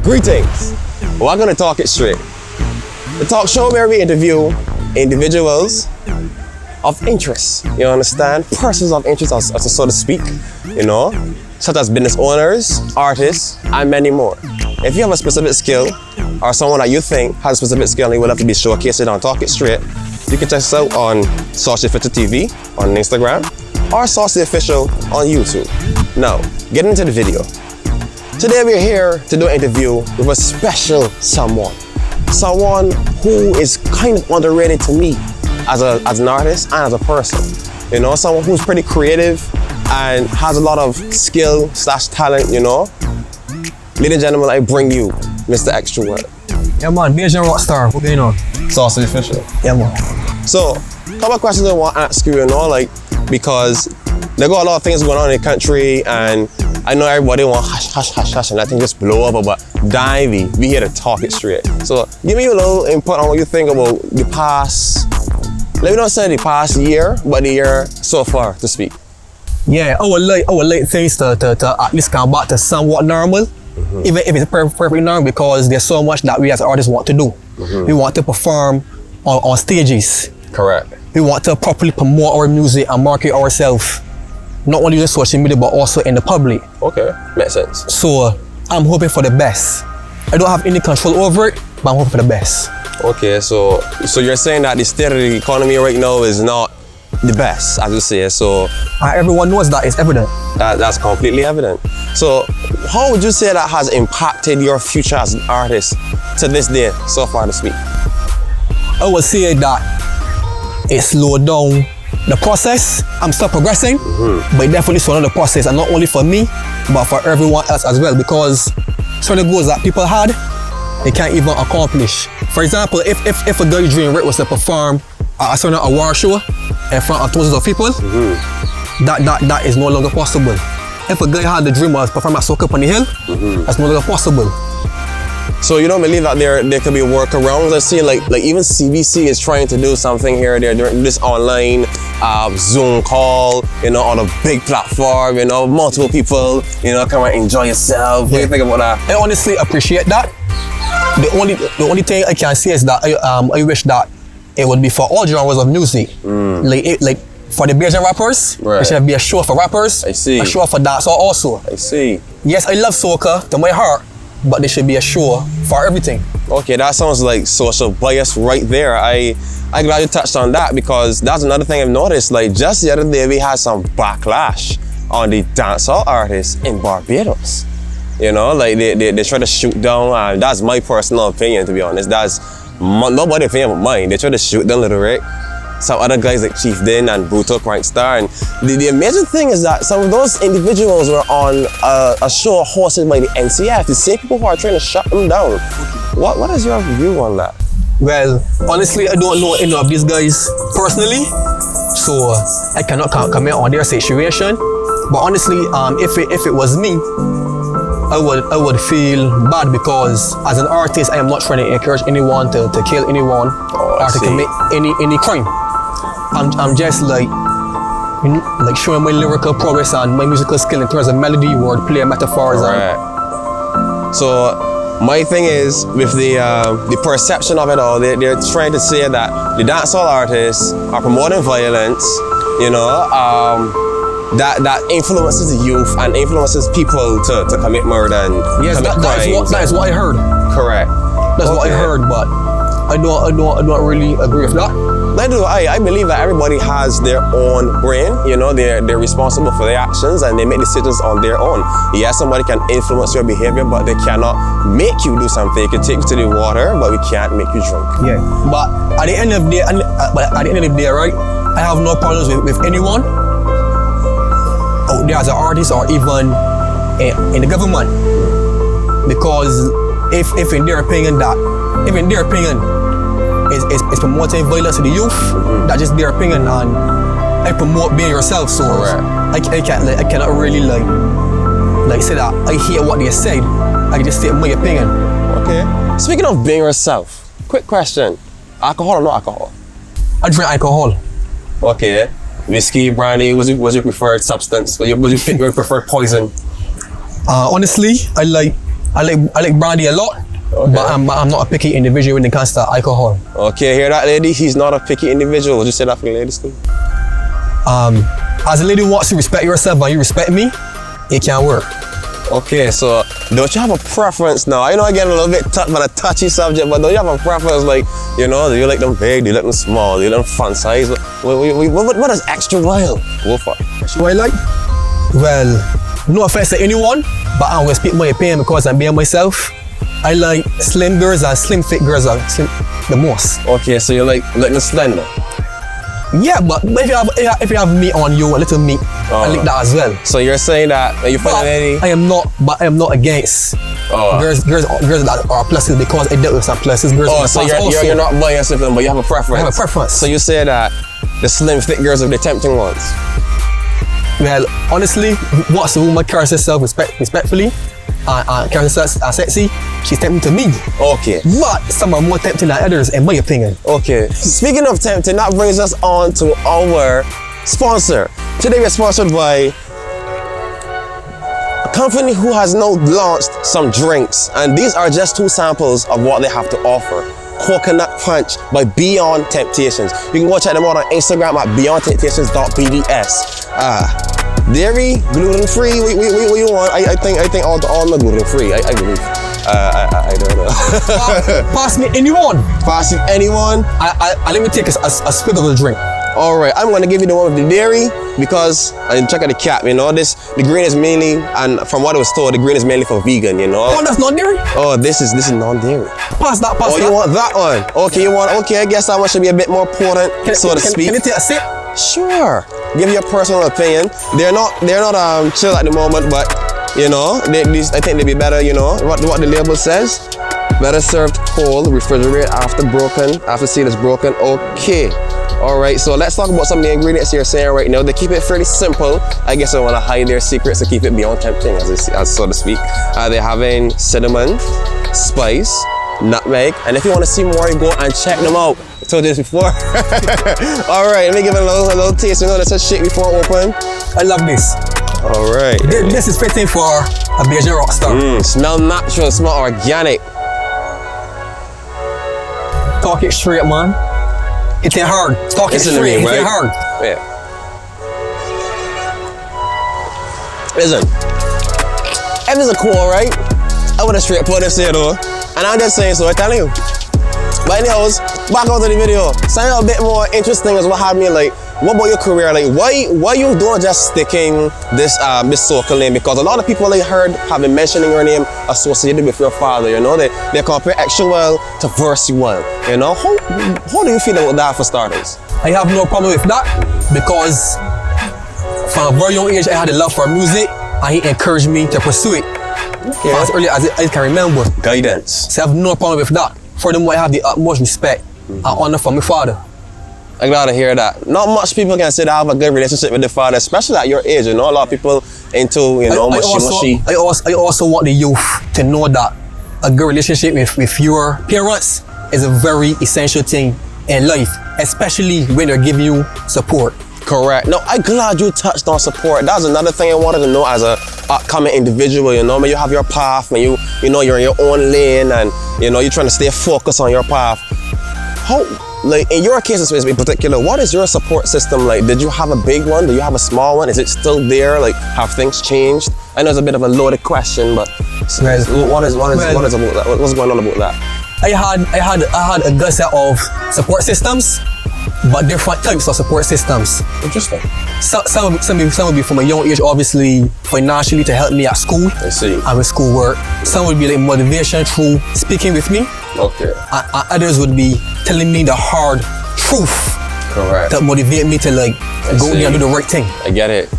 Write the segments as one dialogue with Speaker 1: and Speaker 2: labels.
Speaker 1: Greetings. We're going to talk it straight. The talk show where we interview individuals of interest, you understand? Persons of interest, so to speak, you know, such as business owners, artists, and many more. If you have a specific skill, or someone that you think has a specific skill and you would have to be showcased on Talk It Straight, you can check us out on Saucy Official TV on Instagram, or Saucy Official on YouTube. Now, getting into the video. Today we're here to do an interview with a special someone who is kind of underrated to me as an artist and as a person. You know, someone who's pretty creative and has a lot of skill / talent, you know. Ladies and gentlemen, I bring you Mr. Xtra.
Speaker 2: Yeah man, Beijing Rockstar, what's going on?
Speaker 1: Saucy Official.
Speaker 2: Yeah man.
Speaker 1: So, a couple of questions I want to ask you, you know, like, because there got a lot of things going on in the country and I know everybody want hush and that thing just blow over, but Divey, we here to talk it straight. So give me a little input on what you think about the past, let me not say the past year, but the year so far to speak.
Speaker 2: Yeah, I would like things to at least come back to somewhat normal, even if it's perfectly normal, because there's so much that we as artists want to do. We want to perform on stages.
Speaker 1: Correct.
Speaker 2: We want to properly promote our music and market ourselves, not only on social media, but also in the public.
Speaker 1: Okay, makes sense.
Speaker 2: So I'm hoping for the best. I don't have any control over it, but I'm hoping for the best.
Speaker 1: Okay, so you're saying that the state of the economy right now is not the best, as you say, so...
Speaker 2: Everyone knows that, it's evident.
Speaker 1: That's completely evident. So how would you say that has impacted your future as an artist to this day, so far to speak?
Speaker 2: I would say that it slowed down the process. I'm still progressing, but it definitely slowed down the process, and not only for me, but for everyone else as well, because some of the goals that people had, they can't even accomplish. For example, if a guy's dream was to perform at a certain award show in front of thousands of people, that is no longer possible. If a guy had the dream of performing at Soca on the Hill, that's no longer possible.
Speaker 1: So you don't believe that there could be workarounds? I see like even CBC is trying to do something here. They're doing this online Zoom call, you know, on a big platform, you know, multiple people, you know, come and enjoy yourself. What do you think about that?
Speaker 2: I honestly appreciate that. The only thing I can say is that I wish that it would be for all genres of music. Like for the Beijing rappers, there should be a show for rappers.
Speaker 1: I see.
Speaker 2: A show for dancehall also.
Speaker 1: I see.
Speaker 2: Yes, I love soca to my heart, but there should be a show for everything.
Speaker 1: Okay, that sounds like social bias right there. I'm glad you touched on that, because that's another thing I've noticed. Like just the other day, we had some backlash on the dancehall artists in Barbados. You know, like they try to shoot down, and that's my personal opinion, to be honest. That's nobody's opinion but mine. They try to shoot down Little Rick. Some other guys like Chief Din and Bruto Crankstar. And the amazing thing is that some of those individuals were on a show hosted by the NCF, the same people who are trying to shut them down. What is your view on that?
Speaker 2: Well, honestly, I don't know any of these guys personally, so I cannot comment on their situation. But honestly, if it was me, I would feel bad, because as an artist, I am not trying to encourage anyone to kill anyone or to commit any crime. I'm just like showing my lyrical progress and my musical skill in terms of melody, wordplay, metaphors.
Speaker 1: Right. So my thing is with the perception of it all, they're trying to say that the dancehall artists are promoting violence, you know, that influences the youth and influences people to commit murder and commit crimes.
Speaker 2: That is what I heard.
Speaker 1: Correct.
Speaker 2: That's what I heard, but I don't really agree with that.
Speaker 1: I believe that everybody has their own brain, you know, they're responsible for their actions and they make decisions on their own. Yes, somebody can influence your behavior, but they cannot make you do something. They can take you to the water, but we can't make you drunk.
Speaker 2: Yeah, but at the end of the day, right, I have no problems with anyone out there as an artist or even in the government, because if in their opinion is promoting violence to the youth, that's just their opinion, and I promote being yourself. So I cannot really like say that I hear what they said. I can just state my opinion.
Speaker 1: Okay. Speaking of being yourself, quick question: alcohol or no alcohol?
Speaker 2: I drink alcohol.
Speaker 1: Okay. Whiskey, brandy. What's your preferred substance? What's your preferred poison?
Speaker 2: Honestly, I like I like brandy a lot, but I'm not a picky individual when it comes to alcohol.
Speaker 1: Okay, hear that, lady? He's not a picky individual. Would you say that for the ladies too?
Speaker 2: As a lady wants to respect yourself and you respect me, it can work.
Speaker 1: Okay, so don't you have a preference now? I know I get a little bit touched on a touchy subject, but don't you have a preference, like, you know, do you like them big, do you like them small, do you like them fun size? What is extra wild? Go for it.
Speaker 2: What I like? Well, no offense to anyone, but I always speak my opinion because I'm being myself. I like slim girls and slim fit girls are the most.
Speaker 1: Okay, so you like the slender?
Speaker 2: Yeah, but if you have meat on you, a little meat, I like that as well.
Speaker 1: So you're saying that you find lady?
Speaker 2: I am not against girls that are pluses because I dealt with some pluses. Girls
Speaker 1: so you're not biased with them, but you have a preference.
Speaker 2: I have a preference.
Speaker 1: So you say that the slim fit girls are the tempting ones?
Speaker 2: Well, honestly, once a woman carries herself respectfully and carries herself sexy, she's tempting to me.
Speaker 1: Okay.
Speaker 2: But some are more tempting than others, in my opinion.
Speaker 1: Okay. Speaking of tempting, that brings us on to our sponsor. Today we're sponsored by a company who has now launched some drinks, and these are just 2 samples of what they have to offer. Coconut Punch by Beyond Temptations. You can go check them out on Instagram at beyondtemptations.bds. Dairy, gluten-free, what you want? I think all the gluten-free, I believe. I don't know.
Speaker 2: Pass me anyone.
Speaker 1: Pass you anyone?
Speaker 2: I let me take a spit of the drink.
Speaker 1: All right, I'm gonna give you the one with the dairy because I check out the cap. You know, the green is mainly, and from what I was told, the green is mainly for vegan. You know.
Speaker 2: Oh, that's non-dairy.
Speaker 1: Oh, this is non-dairy.
Speaker 2: Pass that.
Speaker 1: Oh, you want that one? Okay, you want? Okay, I guess that one should be a bit more potent, so to speak.
Speaker 2: Can you take a sip?
Speaker 1: Sure. Give your personal opinion. They're not chill at the moment, but you know, I think they'd be better. You know what the label says. Better served cold, refrigerate after seal is broken. Okay. All right, so let's talk about some of the ingredients you're saying right now. They keep it fairly simple. I guess they want to hide their secrets to keep it beyond tempting, as so to speak. They're having cinnamon, spice, nutmeg, and if you want to see more, you go and check them out. I told you this before. All right, let me give it a little taste. You know, let's just shake before I open.
Speaker 2: I love this.
Speaker 1: All right.
Speaker 2: This is fitting for a Bajan rock star.
Speaker 1: Smell natural, smell organic.
Speaker 2: Talk it straight, man. It ain't hard. Talk it straight. It ain't hard.
Speaker 1: Yeah. Listen, if it's a cool, right? I would have straight put this here though. And I'm just saying so, I'm telling you. But anyways, back onto the video. Something a bit more interesting is what had me like, what about your career? Like, why you don't just sticking this soca lane? Because a lot of people I heard have been mentioning your name associated with your father. You know, they compare Xtra to Versual. You know, how do you feel about that for starters?
Speaker 2: I have no problem with that because from a very young age I had a love for music and he encouraged me to pursue it. Okay. As early as I can remember.
Speaker 1: Guidance.
Speaker 2: So I have no problem with that. Furthermore, I have the utmost respect and honor for my father.
Speaker 1: I'm glad to hear that. Not much people can say they have a good relationship with their father, especially at your age. You know, a lot of people into, you know, mushy.
Speaker 2: I also want the youth to know that a good relationship with your parents is a very essential thing in life, especially when they're giving you support.
Speaker 1: Correct. No, I'm glad you touched on support. That's another thing I wanted to know as a upcoming individual. You know, when you have your path, when you know you're in your own lane, and you know you're trying to stay focused on your path. How, like in your case in particular, what is your support system like? Did you have a big one? Do you have a small one? Is it still there? Like, have things changed? I know it's a bit of a loaded question, but what is about that? What's going on about that?
Speaker 2: I had a good set of support systems, but different types of support systems.
Speaker 1: Interesting.
Speaker 2: Some would be from a young age, obviously financially to help me at school.
Speaker 1: I see.
Speaker 2: And with schoolwork. Some would be like motivation through speaking with me.
Speaker 1: Okay.
Speaker 2: And others would be telling me the hard truth.
Speaker 1: Correct.
Speaker 2: That motivate me to like go there and do the right thing.
Speaker 1: I get it.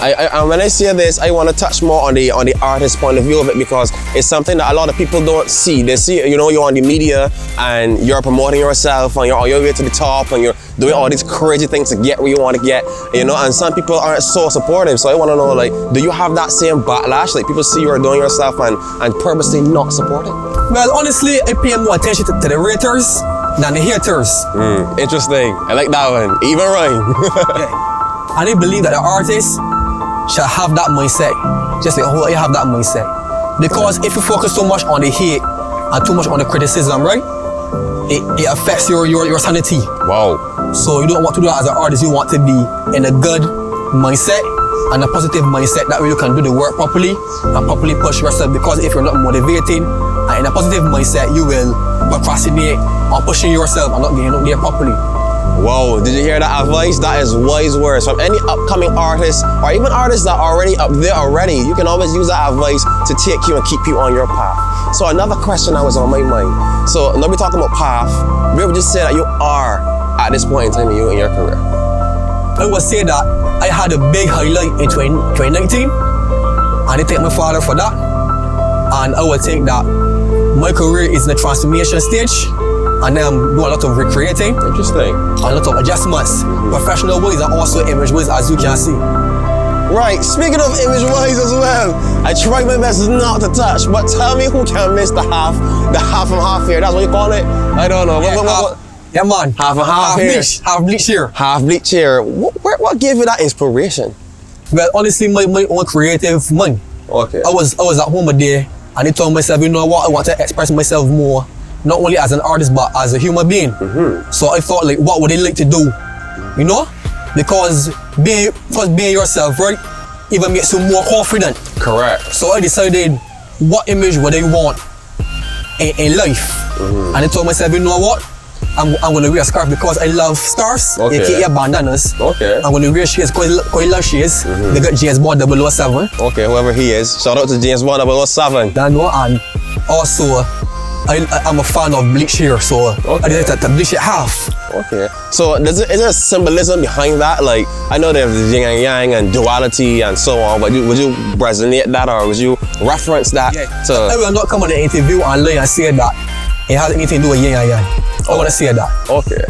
Speaker 1: And when I say this, I want to touch more on the artist point of view of it because it's something that a lot of people don't see. They see, you know, you're on the media and you're promoting yourself and you're on your way to the top and you're doing all these crazy things to get where you want to get, you know, and some people aren't so supportive. So I want to know, like, do you have that same backlash? Like, people see you're doing yourself and purposely not supporting?
Speaker 2: Well, honestly, I pay more attention to the raters than the haters.
Speaker 1: Interesting. I like that one. Even rhyme.
Speaker 2: Yeah. And I believe that the artists shall have that mindset. Just like how I have that mindset. Because if you focus so much on the hate and too much on the criticism, right? It affects your sanity.
Speaker 1: Wow.
Speaker 2: So you don't want to do that as an artist. You want to be in a good mindset and a positive mindset. That way you can do the work properly and properly push yourself. Because if you're not motivating and in a positive mindset, you will procrastinate on pushing yourself and not getting up there properly.
Speaker 1: Whoa, did you hear that advice? That is wise words from any upcoming artists or even artists that are already up there already. You can always use that advice to take you and keep you on your path. So another question that was on my mind. So now we're talking about path. We would just say that you are at this point in time in your career.
Speaker 2: I would say that I had a big highlight in 2019 and I thank my father for that. And I would think that my career is in the transformation stage. And then I'm doing a lot of recreating.
Speaker 1: Interesting.
Speaker 2: A lot of adjustments. Professional ways and also image ways, as you can see.
Speaker 1: Right, speaking of image wise as well, I tried my best not to touch, but tell me who can miss the half and half here. That's what you call it? I don't know.
Speaker 2: Yeah, yeah man.
Speaker 1: Half and half here.
Speaker 2: Half bleach here.
Speaker 1: Half bleach here. What gave you that inspiration?
Speaker 2: Well, honestly, my own creative mind.
Speaker 1: Okay.
Speaker 2: I was at home a day and I told myself, you know what, I want to express myself more. Not only as an artist, but as a human being. So I thought, like, what would I like to do? You know? Because being yourself, right, even makes you more confident.
Speaker 1: Correct.
Speaker 2: So I decided, what image would I want in life? And I told myself, you know what? I'm going to wear a scarf because I love stars.
Speaker 1: Okay.
Speaker 2: AKA bandanas.
Speaker 1: Okay.
Speaker 2: I'm going to wear shades because I love shades. They got James Bond 007.
Speaker 1: Okay, whoever he is. Shout out to James Bond 007.
Speaker 2: That know, and also, I'm a fan of bleach here, so I decided to bleach it half.
Speaker 1: Okay. So is there a symbolism behind that? Like, I know there's the yin and yang and duality and so on, but would you resonate that or would you reference that to...
Speaker 2: I will not come on the interview and lie and say that it has anything to do with yin and yang. I want to say that.
Speaker 1: Okay.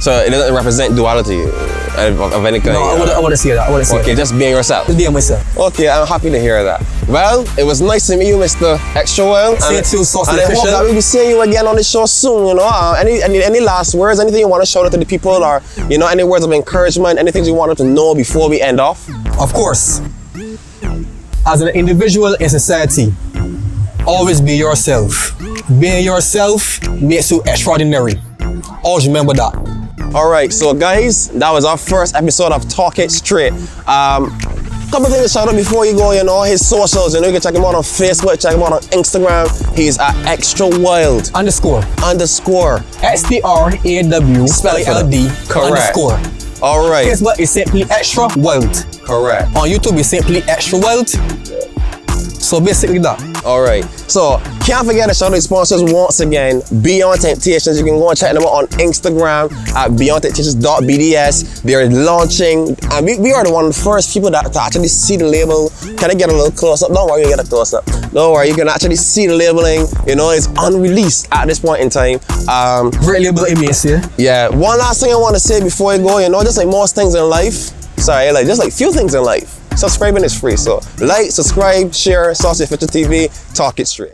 Speaker 1: So it doesn't represent duality of any kind?
Speaker 2: No, I want to say that.
Speaker 1: Okay, just being yourself?
Speaker 2: Just being myself.
Speaker 1: Okay, I'm happy to hear that. Well, it was nice to meet you, Mr. Xtra Well.
Speaker 2: See you too, Saucy
Speaker 1: and I hope that we'll be seeing you again on the show soon, you know. Any last words, anything you want to shout out to the people or, you know, any words of encouragement, anything you want them to know before we end off?
Speaker 2: Of course. As an individual in society, always be yourself. Being yourself makes you extraordinary. Always remember that.
Speaker 1: All right, so guys, that was our first episode of Talk It Straight. Couple things to shout out before you go, you know, his socials, you know, you can check him out on Facebook, check him out on Instagram. He's at Xtra Wild _. XTRAW
Speaker 2: spell it LD
Speaker 1: correct
Speaker 2: _.
Speaker 1: All right.
Speaker 2: Facebook is simply Xtra Wild.
Speaker 1: Correct.
Speaker 2: On YouTube is simply Xtra Wild. So basically that.
Speaker 1: All right. So can't forget to shout out the sponsors once again. Beyond Temptations. You can go and check them out on Instagram at beyondtemptations.bds. They're launching, and we are one of the first people that to actually see the label. Can I get a little close up? Don't worry, you get a close up. Don't worry, you can actually see the labeling. You know, it's unreleased at this point in time.
Speaker 2: Great label image, yeah.
Speaker 1: Yeah. One last thing I want to say before you go, you know, just like most things in life. Sorry, like just like few things in life. Subscribing is free, so like, subscribe, share, Saucy Official TV, Talk It Straight.